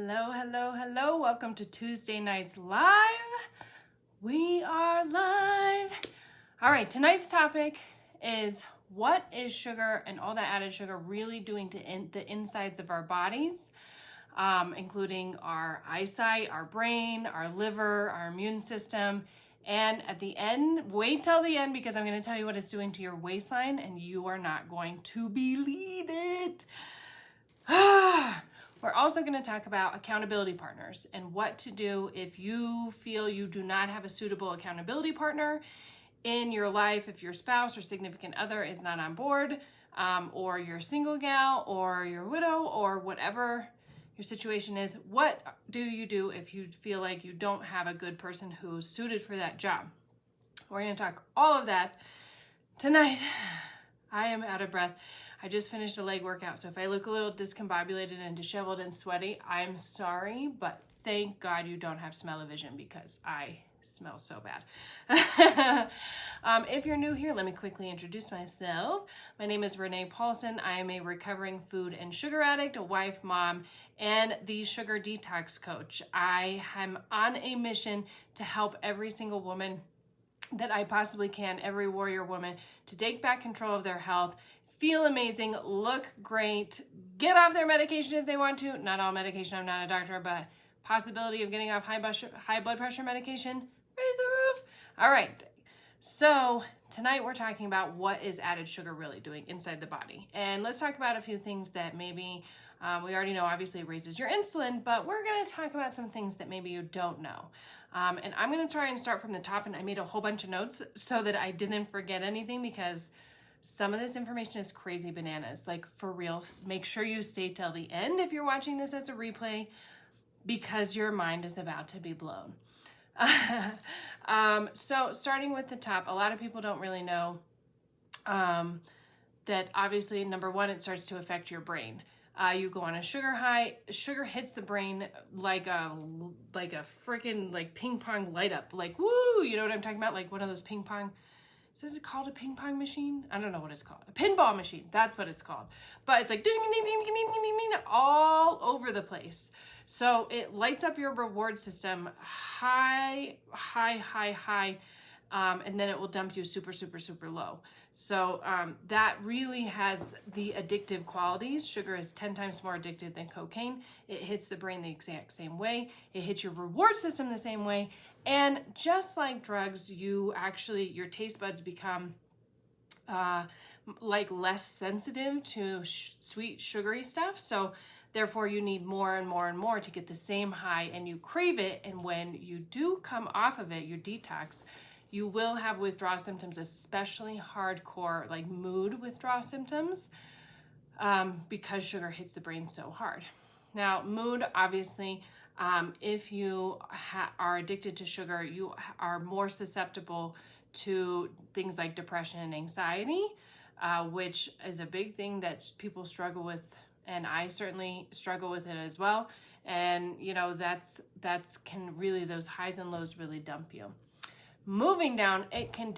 Hello, hello, hello. Welcome to Tuesday Nights Live. We are live. All right, tonight's topic is what is sugar and all that added sugar really doing to the insides of our bodies, including our eyesight, our brain, our liver, our immune system. And at the end, wait till the end because I'm going to tell you what it's doing to your waistline and you are not going to believe it. We're also going to talk about accountability partners and what to do if you feel you do not have a suitable accountability partner in your life, if your spouse or significant other is not on board, or you're a single gal or you're a widow or whatever your situation is. What do you do if you feel like you don't have a good person who's suited for that job? We're going to talk all of that tonight. I am out of breath. I just finished a leg workout, so if I look a little discombobulated and disheveled and sweaty, I'm sorry, but thank God you don't have smell-o-vision because I smell so bad. If you're new here, let me quickly introduce myself. My name is Renee Paulson. I am a recovering food and sugar addict, a wife, mom, and the sugar detox coach. I am on a mission to help every single woman that I possibly can, every warrior woman, to take back control of their health, feel amazing, look great, get off their medication if they want to. Not all medication, I'm not a doctor, but possibility of getting off high blood pressure medication, raise the roof. All right, so tonight we're talking about what is added sugar really doing inside the body. And let's talk about a few things that maybe we already know obviously raises your insulin, but we're gonna talk about some things that maybe you don't know. And I'm gonna try and start from the top, and I made a whole bunch of notes so that I didn't forget anything because some of this information is crazy bananas, like for real. Make sure you stay till the end if you're watching this as a replay because your mind is about to be blown. So starting with the top, a lot of people don't really know that obviously, number one, it starts to affect your brain. You go on a sugar high, sugar hits the brain like a freaking like ping pong light up, like woo, you know what I'm talking about? Like one of those ping pong, is it called a ping pong machine? I don't know what it's called. A pinball machine, that's what it's called. But it's like ding, ding, ding, ding, ding, ding, ding, ding, all over the place. So it lights up your reward system high, and then it will dump you super, super, super low. So that really has the addictive qualities. Sugar is 10 times more addictive than cocaine. It hits the brain the exact same way. It hits your reward system the same way. And just like drugs, your taste buds become like less sensitive to sweet, sugary stuff. So therefore, you need more and more and more to get the same high, and you crave it. And when you do come off of it, your detox, you will have withdrawal symptoms, especially hardcore, like mood withdrawal symptoms, because sugar hits the brain so hard. Now, mood, obviously, if you are addicted to sugar, you are more susceptible to things like depression and anxiety, which is a big thing that people struggle with, and I certainly struggle with it as well. And you know, that's can really, those highs and lows really dump you. Moving down, it can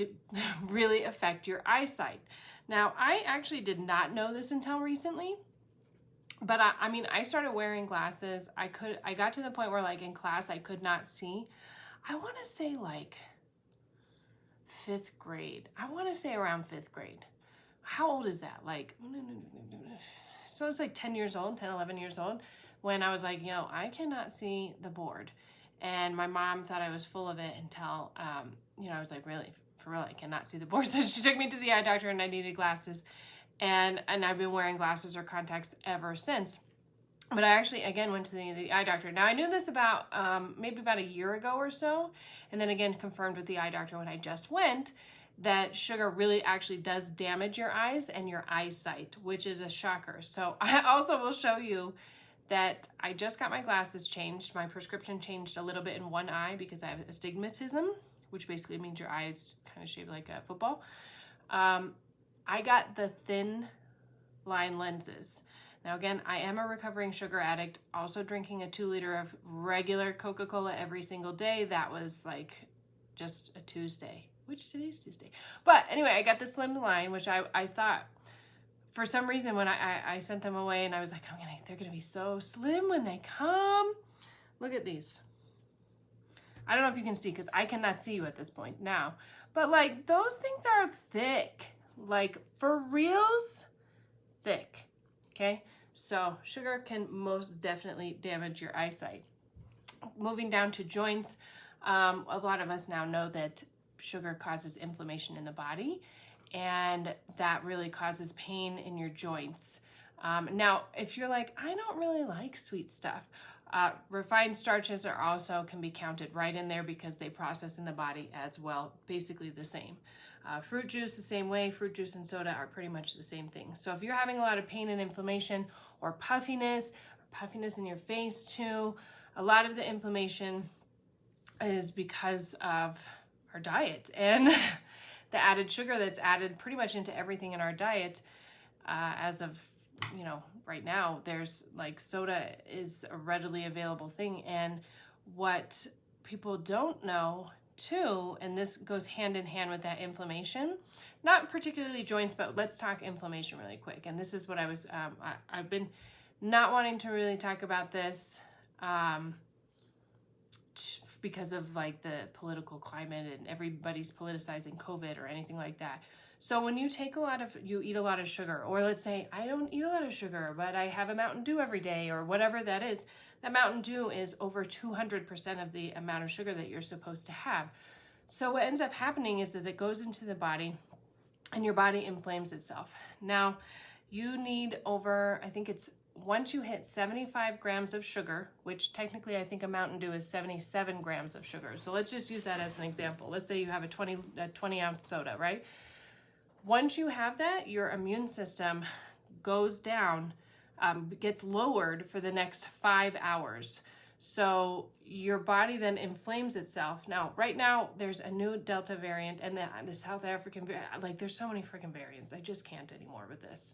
really affect your eyesight. Now, I actually did not know this until recently, but I started wearing glasses. I got to the point where, like in class, I could not see. I want to say like 5th grade. I want to say around 5th grade. How old is that? Like, so it's like 10, 11 years old, when I was like, I cannot see the board. And my mom thought I was full of it until, I was like, really, for real, I cannot see the board. So she took me to the eye doctor and I needed glasses. And I've been wearing glasses or contacts ever since. But I actually, again, went to the eye doctor. Now, I knew this about maybe about a year ago or so. And then again, confirmed with the eye doctor when I just went, that sugar really actually does damage your eyes and your eyesight, which is a shocker. So I also will show you that I just got my glasses changed. My prescription changed a little bit in one eye because I have astigmatism, which basically means your eye is kind of shaped like a football. I got the thin line lenses. Now again, I am a recovering sugar addict, also drinking a 2-liter of regular Coca-Cola every single day. That was like just a Tuesday, which today's Tuesday. But anyway, I got the slim line, which I thought for some reason, when I sent them away and I was like, they're going to be so slim when they come. Look at these. I don't know if you can see because I cannot see you at this point now. But like those things are thick. Like for reals, thick. Okay? So sugar can most definitely damage your eyesight. Moving down to joints, a lot of us now know that sugar causes inflammation in the body, and that really causes pain in your joints. Now, if you're like, I don't really like sweet stuff, refined starches are also can be counted right in there because they process in the body as well, basically the same. Fruit juice the same way. Fruit juice and soda are pretty much the same thing. So if you're having a lot of pain and inflammation or puffiness in your face too, a lot of the inflammation is because of our diet and the added sugar that's added pretty much into everything in our diet. As of, right now, there's like soda is a readily available thing. And what people don't know too, and this goes hand in hand with that inflammation, not particularly joints, but let's talk inflammation really quick. And this is what I've been not wanting to really talk about this because of like the political climate and everybody's politicizing COVID or anything like that. So when you eat a lot of sugar, or let's say I don't eat a lot of sugar, but I have a Mountain Dew every day or whatever that is, that Mountain Dew is over 200% of the amount of sugar that you're supposed to have. So what ends up happening is that it goes into the body and your body inflames itself. Now you need once you hit 75 grams of sugar, which technically I think a Mountain Dew is 77 grams of sugar. So let's just use that as an example. Let's say you have a 20 ounce soda, right? Once you have that, your immune system goes down, gets lowered for the next 5 hours. So your body then inflames itself. Now, right now, there's a new Delta variant and the South African, there's so many freaking variants. I just can't anymore with this.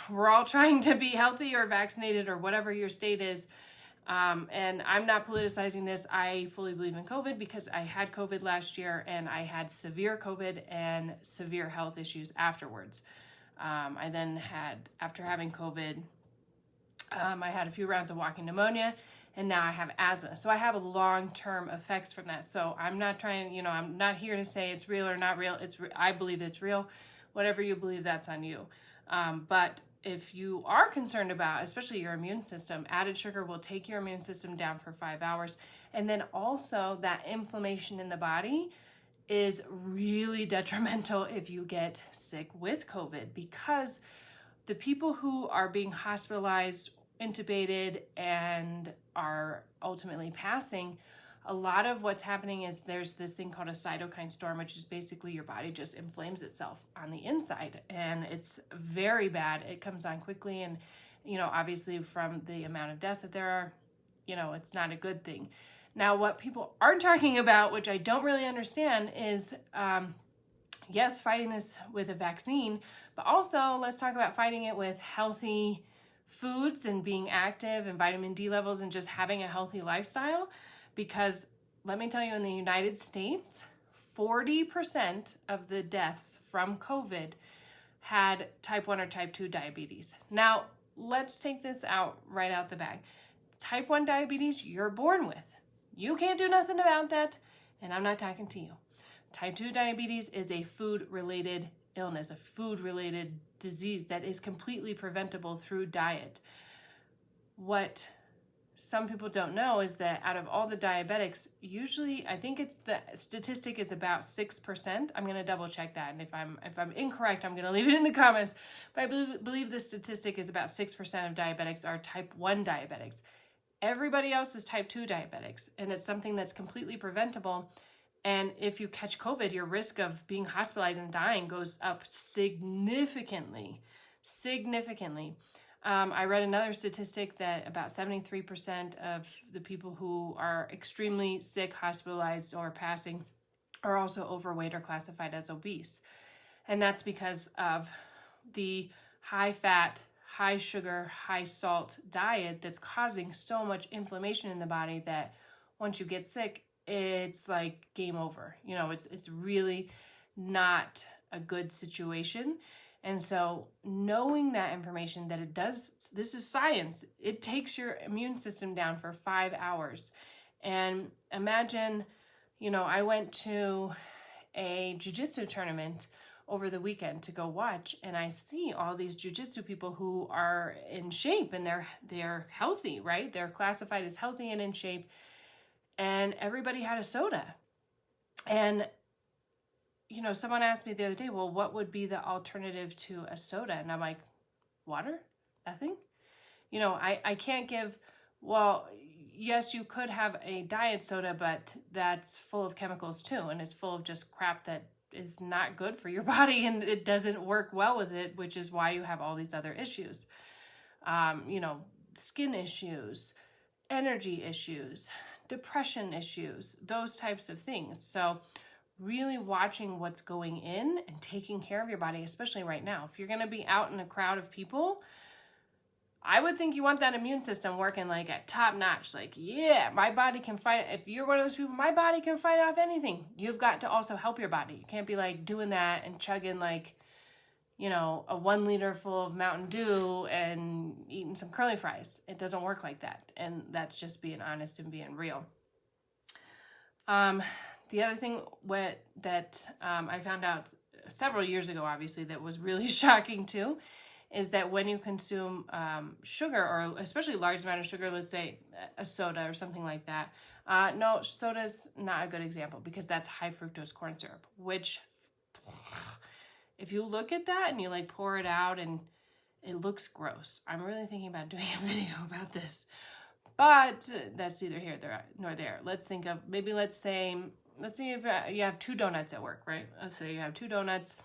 We're all trying to be healthy or vaccinated or whatever your state is. And I'm not politicizing this. I fully believe in COVID because I had COVID last year and I had severe COVID and severe health issues afterwards. I then after having COVID, I had a few rounds of walking pneumonia and now I have asthma. So I have long-term effects from that. So I'm not trying, I'm not here to say it's real or not real. I believe it's real. Whatever you believe, that's on you. But if you are concerned about, especially your immune system, added sugar will take your immune system down for 5 hours. And then also that inflammation in the body is really detrimental if you get sick with COVID, because the people who are being hospitalized, intubated, and are ultimately passing, a lot of what's happening is there's this thing called a cytokine storm, which is basically your body just inflames itself on the inside. And it's very bad. It comes on quickly. And, obviously from the amount of deaths that there are, it's not a good thing. Now, what people aren't talking about, which I don't really understand, is, yes, fighting this with a vaccine, but also let's talk about fighting it with healthy foods and being active and vitamin D levels and just having a healthy lifestyle. Because let me tell you, in the United States, 40% of the deaths from COVID had type 1 or type 2 diabetes. Now, let's take this right out the bag. Type 1 diabetes, you're born with. You can't do nothing about that, and I'm not talking to you. Type 2 diabetes is a food-related illness, a food-related disease that is completely preventable through diet. What some people don't know is that out of all the diabetics, usually, I think the statistic is about 6%. I'm going to double check that. And if I'm incorrect, I'm going to leave it in the comments. But I believe the statistic is about 6% of diabetics are type 1 diabetics. Everybody else is type 2 diabetics. And it's something that's completely preventable. And if you catch COVID, your risk of being hospitalized and dying goes up significantly. I read another statistic that about 73% of the people who are extremely sick, hospitalized, or passing are also overweight or classified as obese. And that's because of the high fat, high sugar, high salt diet that's causing so much inflammation in the body that once you get sick, it's like game over. It's really not a good situation. And so knowing that information, that it does, this is science, it takes your immune system down for 5 hours. And imagine, I went to a jiu-jitsu tournament over the weekend to go watch, and I see all these jiu-jitsu people who are in shape and they're healthy, right? They're classified as healthy and in shape, and everybody had a soda. And someone asked me the other day, well, what would be the alternative to a soda? And I'm like, water? Nothing? I can't give, well, yes, you could have a diet soda, but that's full of chemicals too. And it's full of just crap that is not good for your body, and it doesn't work well with it, which is why you have all these other issues. Skin issues, energy issues, depression issues, those types of things. So really watching what's going in and taking care of your body, especially right now. If you're going to be out in a crowd of people, I would think you want that immune system working like at top notch. Like, yeah, my body can fight. If you're one of those people, my body can fight off anything. You've got to also help your body. You can't be like doing that and chugging like, a 1 liter full of Mountain Dew and eating some curly fries. It doesn't work like that. And that's just being honest and being real. The other thing that I found out several years ago, obviously, that was really shocking too, is that when you consume sugar, or especially large amount of sugar, let's say a soda or something like that. No, soda's not a good example because that's high fructose corn syrup, which if you look at that and you like pour it out and it looks gross. I'm really thinking about doing a video about this, but that's neither here nor there. Let's think of, let's say if you have 2 donuts at work, right? Let's say you have 2 donuts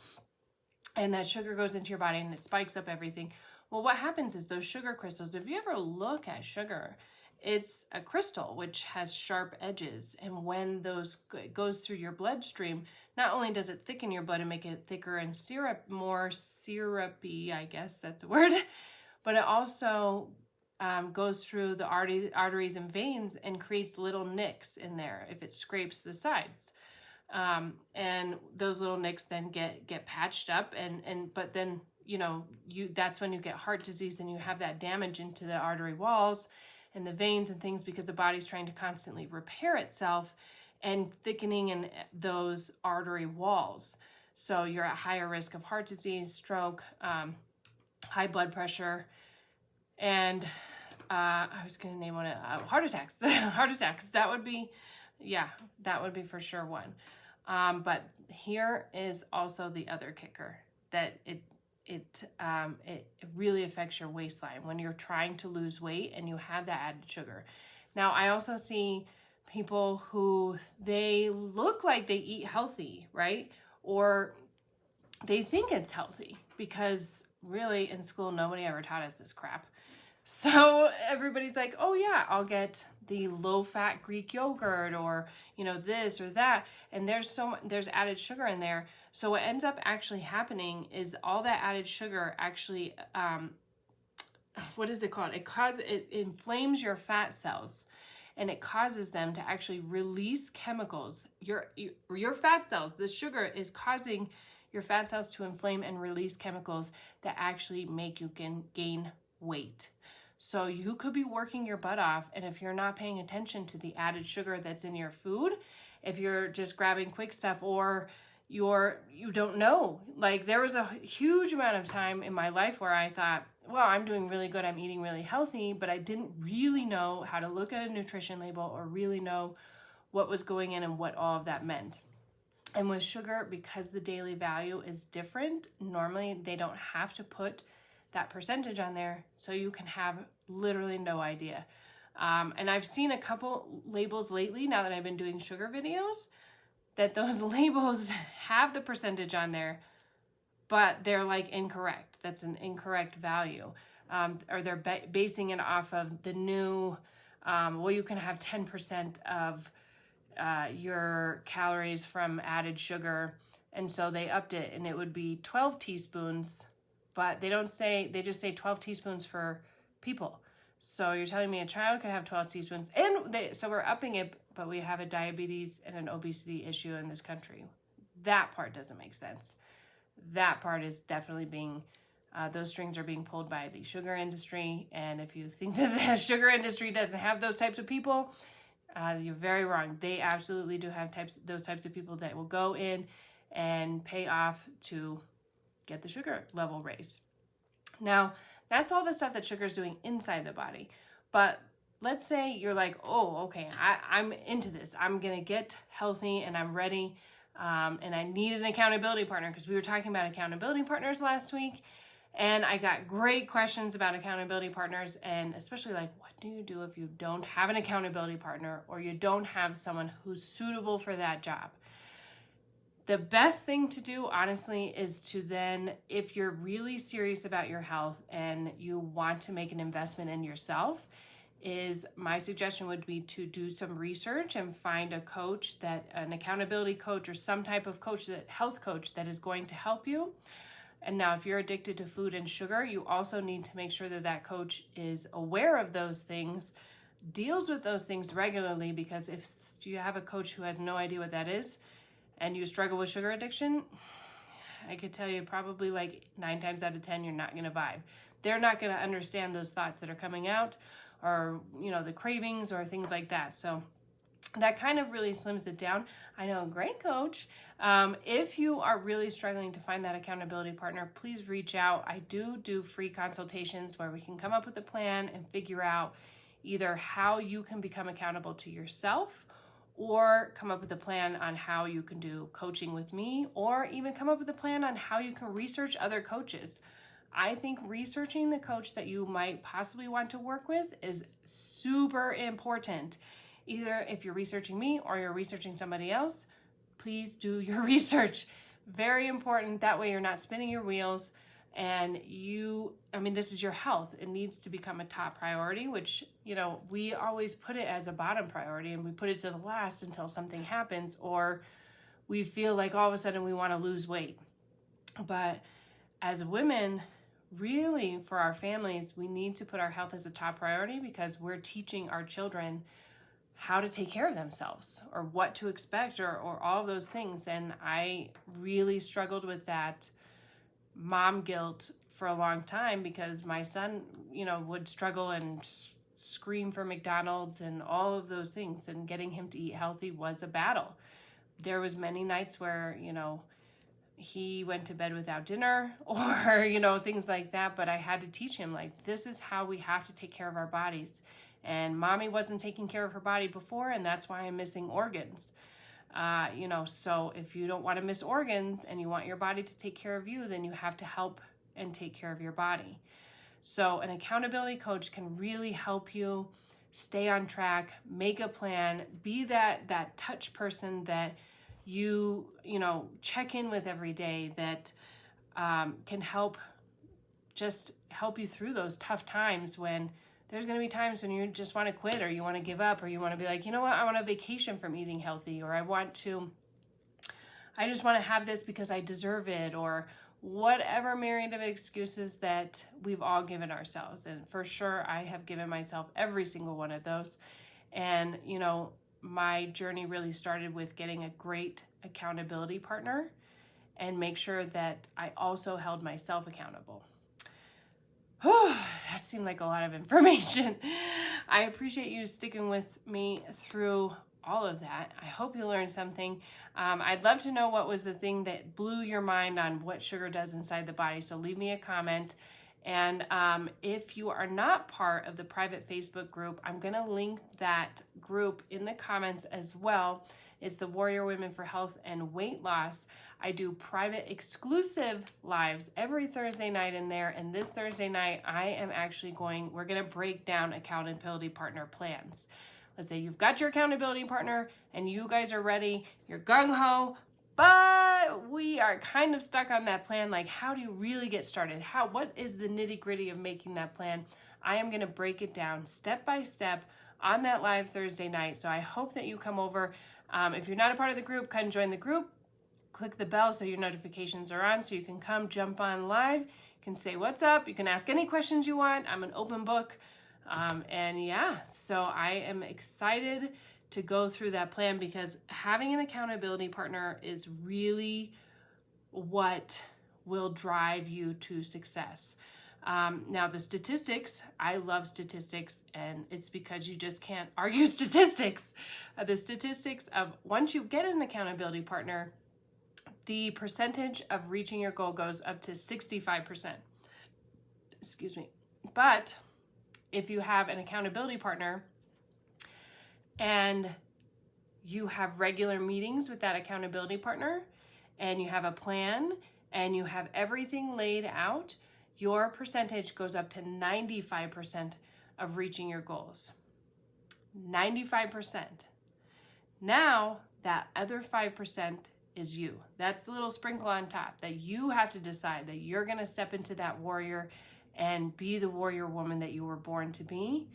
and that sugar goes into your body and it spikes up everything. Well, what happens is those sugar crystals, if you ever look at sugar, it's a crystal which has sharp edges. And when those goes through your bloodstream, not only does it thicken your blood and make it thicker and more syrupy, I guess that's a word, but it also goes through the arteries and veins and creates little nicks in there if it scrapes the sides. And those little nicks then get patched up but then, that's when you get heart disease and you have that damage into the artery walls and the veins and things because the body's trying to constantly repair itself and thickening in those artery walls. So you're at higher risk of heart disease, stroke, high blood pressure, and I was going to name one, heart attacks. Heart attacks. That would be for sure one. But here is also the other kicker, that it really affects your waistline when you're trying to lose weight and you have that added sugar. Now, I also see people who they look like they eat healthy, right? Or they think it's healthy because really in school, nobody ever taught us this crap. So everybody's like, oh yeah, I'll get the low-fat Greek yogurt or, this or that. And there's added sugar in there. So what ends up actually happening is all that added sugar actually, what is it called? It inflames your fat cells and it causes them to actually release chemicals. Your fat cells, the sugar is causing your fat cells to inflame and release chemicals that actually make you gain weight. So you could be working your butt off, and if you're not paying attention to the added sugar that's in your food, if you're just grabbing quick stuff or you don't know. Like there was a huge amount of time in my life where I thought, well, I'm doing really good, I'm eating really healthy, but I didn't really know how to look at a nutrition label or really know what was going in and what all of that meant. And with sugar, because the daily value is different, normally they don't have to put that percentage on there, so you can have literally no idea. And I've seen a couple labels lately, now that I've been doing sugar videos, that those labels have the percentage on there, but they're like incorrect. That's an incorrect value. Or they're basing it off of the new, you can have 10% of your calories from added sugar. And so they upped it and it would be 12 teaspoons, but they just say 12 teaspoons for people. So you're telling me a child could have 12 teaspoons, so we're upping it, but we have a diabetes and an obesity issue in this country. That part doesn't make sense. that part is definitely being, those strings are being pulled by the sugar industry. And if you think that the sugar industry doesn't have those types of people, you're very wrong. They absolutely do have those types of people that will go in and pay off to get the sugar level raised. Now, that's all the stuff that sugar is doing inside the body. But let's say you're like, oh, okay, I'm into this. I'm going to get healthy and I'm ready. And I need an accountability partner, because we were talking about accountability partners last week. And I got great questions about accountability partners, and especially like, what do you do if you don't have an accountability partner or you don't have someone who's suitable for that job? The best thing to do, honestly, is to then, if you're really serious about your health and you want to make an investment in yourself, is my suggestion would be to do some research and find a coach, an accountability coach or some type of coach, health coach that is going to help you. And now, if you're addicted to food and sugar, you also need to make sure that that coach is aware of those things, deals with those things regularly, because if you have a coach who has no idea what that is and you struggle with sugar addiction, I could tell you probably like 9 times out of 10, you're not going to vibe. They're not going to understand those thoughts that are coming out, or, the cravings or things like that. So that kind of really slims it down. I know a great coach. If you are really struggling to find that accountability partner, please reach out. I do free consultations where we can come up with a plan and figure out either how you can become accountable to yourself, or come up with a plan on how you can do coaching with me, or even come up with a plan on how you can research other coaches. I think researching the coach that you might possibly want to work with is super important. Either if you're researching me or you're researching somebody else, please do your research. Very important. That way you're not spinning your wheels, and this is your health. It needs to become a top priority, which, we always put it as a bottom priority, and we put it to the last until something happens, or we feel like all of a sudden we want to lose weight. But as women, really, for our families, we need to put our health as a top priority, because we're teaching our children how to take care of themselves, or what to expect, or all of those things. And I really struggled with that mom guilt for a long time, because my son, would struggle and scream for McDonald's and all of those things, and getting him to eat healthy was a battle. There was many nights where, he went to bed without dinner, or, things like that. But I had to teach him, like, this is how we have to take care of our bodies. And mommy wasn't taking care of her body before, and that's why I'm missing organs. So if you don't want to miss organs and you want your body to take care of you, then you have to help and take care of your body. So an accountability coach can really help you stay on track, make a plan, be that touch person that you check in with every day, that can help you through those tough times, when there's going to be times when you just want to quit, or you want to give up, or you want to be like, you know what, I want a vacation from eating healthy, or I just want to have this because I deserve it, or whatever myriad of excuses that we've all given ourselves. And for sure, I have given myself every single one of those. And, my journey really started with getting a great accountability partner, and make sure that I also held myself accountable. That seemed like a lot of information. I appreciate you sticking with me through all of that. I hope you learned something. I'd love to know what was the thing that blew your mind on what sugar does inside the body. So leave me a comment. And if you are not part of the private Facebook group, I'm going to link that group in the comments as well. It's the Warrior Women for Health and Weight Loss. I do private exclusive lives every Thursday night in there. And this Thursday night, we're going to break down accountability partner plans. Let's say you've got your accountability partner and you guys are ready, you're gung-ho, but we are kind of stuck on that plan. Like, how do you really get started? What is the nitty-gritty of making that plan? I am going to break it down step by step on that live Thursday night. So I hope that you come over. If you're not a part of the group, come join the group. Click the bell so your notifications are on, so you can come jump on live. You can say what's up. You can ask any questions you want. I'm an open book. So I am excited to go through that plan, because having an accountability partner is really what will drive you to success. Now the statistics, I love statistics, and it's because you just can't argue statistics. The statistics of once you get an accountability partner, the percentage of reaching your goal goes up to 65%. Excuse me. But if you have an accountability partner and you have regular meetings with that accountability partner and you have a plan and you have everything laid out, your percentage goes up to 95% of reaching your goals. 95%. Now, that other 5% is you. That's the little sprinkle on top that you have to decide that you're going to step into that warrior and be the warrior woman that you were born to be,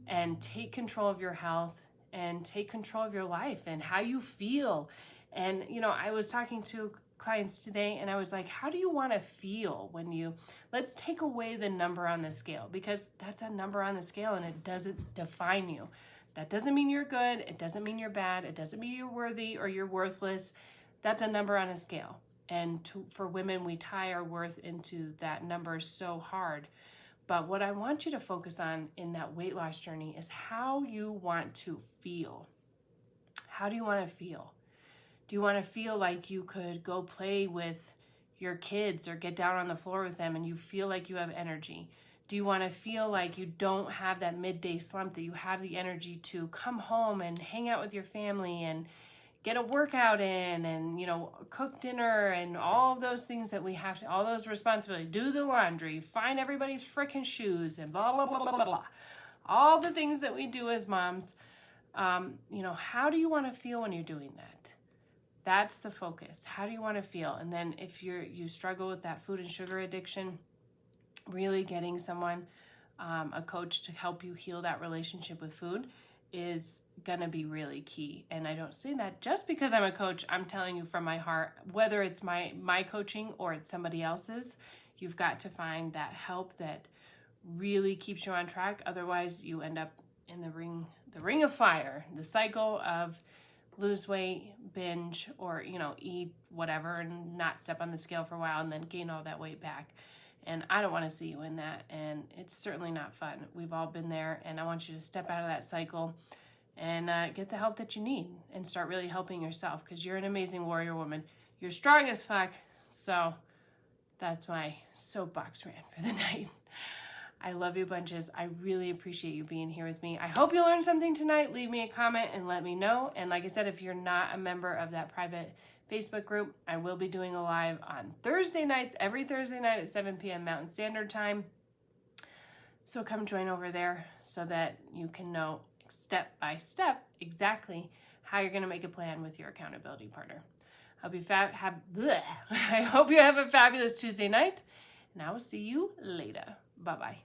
and take control of your health and take control of your life and how you feel. And, I was talking to clients today and I was like, how do you want to feel when let's take away the number on the scale, because that's a number on the scale and it doesn't define you. That doesn't mean you're good. It doesn't mean you're bad. It doesn't mean you're worthy or you're worthless. That's a number on a scale. And for women, we tie our worth into that number so hard. But what I want you to focus on in that weight loss journey is how you want to feel. How do you want to feel? Do you want to feel like you could go play with your kids or get down on the floor with them and you feel like you have energy? Do you want to feel like you don't have that midday slump, that you have the energy to come home and hang out with your family and get a workout in and, cook dinner and all of those things that we have to, all those responsibilities, do the laundry, find everybody's frickin' shoes and blah, blah, blah, blah, blah, blah. All the things that we do as moms. How do you want to feel when you're doing that? That's the focus. How do you want to feel? And then if you struggle with that food and sugar addiction, really getting someone, a coach to help you heal that relationship with food is going to be really key. And I don't say that just because I'm a coach. I'm telling you from my heart, whether it's my coaching or it's somebody else's, you've got to find that help that really keeps you on track. Otherwise, you end up in the ring of fire, the cycle of lose weight, binge, or, eat whatever and not step on the scale for a while and then gain all that weight back. And I don't want to see you in that. And it's certainly not fun. We've all been there. And I want you to step out of that cycle and get the help that you need and start really helping yourself, because you're an amazing warrior woman. You're strong as fuck. So that's my soapbox rant for the night. I love you bunches. I really appreciate you being here with me. I hope you learned something tonight. Leave me a comment and let me know. And like I said, if you're not a member of that private Facebook group, I will be doing a live on Thursday nights, every Thursday night at 7 p.m. Mountain Standard Time. So come join over there so that you can know step by step exactly how you're going to make a plan with your accountability partner. I hope you have a fabulous Tuesday night, and I will see you later. Bye-bye.